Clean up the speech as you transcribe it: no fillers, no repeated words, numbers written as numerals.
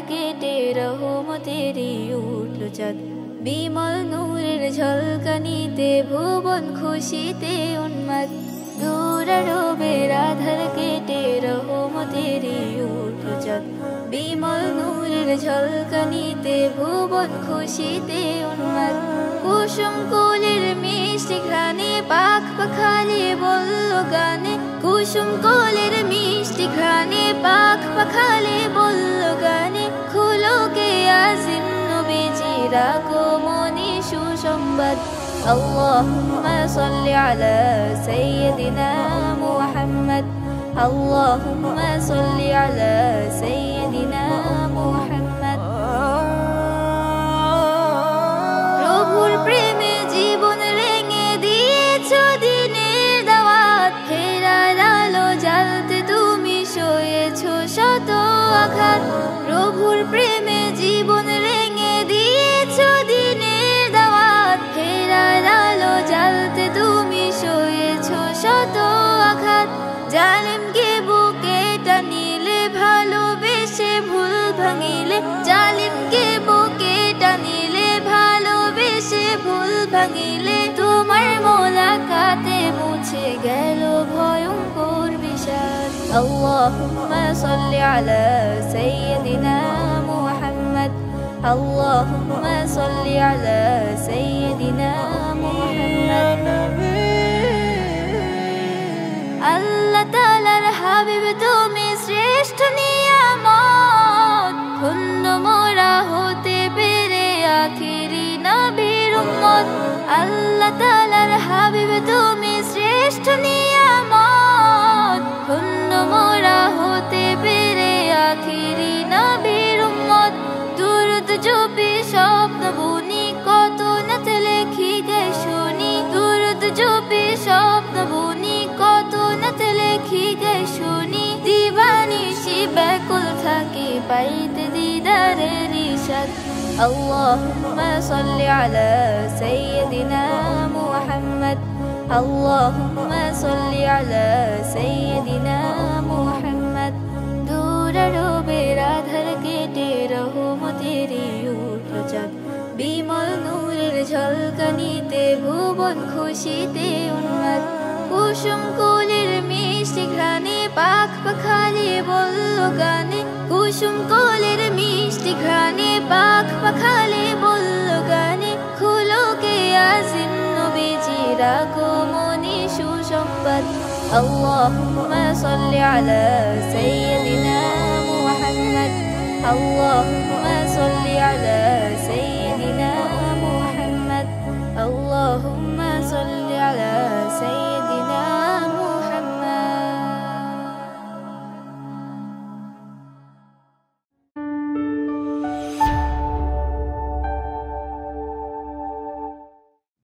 কেটে রহমতেরই উঠল চাঁদ বিমল নূরের ঝলকানিতে ভুবন খুশিতে উন্মাদ দূর আরবের আধার কেটে রহমতেরই উঠল চাঁদ বিমল নূরের ঝলকানিতে ভুবন খুশিতে উন্মাদ কুসুম কোলের মিষ্টি ঘ্রাণে পাখ পাখালি বলল গানে কুসুম কোলের মিষ্টি ঘ্রাণে পাখ পাখালি বলল গানে খুলোকে আজিম নবীজি রাখো মনে সুসংবাদ আল্লাহুম্মা সাল্লি আলা সাইয়্যিদিনা মুহাম্মদ আল্লাহুম্মা সাল্লি আলা সাইয়্যিদিনা মুহাম্মদ প্রভুর প্রেমে জীবন রেঙে দিয়েছো দিনের দাওয়াত ফেরার আলো জ্বালতে তুমি সয়েছো শত আঘাত প্রভুর প্রেমে জীবন রেঙে দিয়েছো দিনের দাওয়াত ফেরার আলো জ্বালতে তুমি সয়েছো শত আঘাত জালিমকে বুকে টানিলে ভালোবেসে ভুল ভাঙিলে জালিমকে বুকে টানিলে ভালোবেসে ভুল ভাঙিলে তোমার মোলাকাতে মুছে গেল ভয়ঙ্কর বিষাদ আল্লাহুম্মা সাল্লি আলা সাইয়্যিদিনা মুহাম্মদ আল্লাহুম্মা সাল্লি আলা সাইয়্যিদিনা মুহাম্মদ আল্লাহ তাআলার হাবিব তুমি শ্রেষ্ঠ নিয়ামত ধন্য মোরা হতে পেরে আখিরি নবীর উম্মত আল্লাহ তাআলার হাবিব তুমি শ্রেষ্ঠ নিয়ামত ধন্য মোরা হতে পেরে আখিরি নবীর উম্মত দুরূদ জপি স্বপ্ন বুনি কত নাত লেখি গাই শুনি দুরূদ জপি স্বপ্ন বুনি কত নাত লেখি গাই শুনি দিবানিশি ব্যাকুল থাকি পাইতে দিদারের ইশাদ আল্লাহুম্মা সাল্লি আলা সাইয়্যিদিনা মুহাম্মদ আল্লাহুম্মা সাল্লি আলা সাইয়্যিদিনা মুহাম্মদ দূর আরবের আধার কেটে রহমতেরই উঠল চাঁদ বিমল নূরের ঝলকানিতে ভুবন খুশিতে উন্মাদ কুসুম কোলের মিষ্টি ঘ্রাণে পাখ পাখালি বলল গানে কুসুম কোলের মিষ্টি ঘ্রাণে পাখ পাখালি বলল গানে খুলোকে আজিম নবীজি রাখো মনে সুসংবাদ আল্লাহুম্মা সাল্লি আলা সাইয়্যিদিনা মুহাম্মদ আল্লাহুম্মা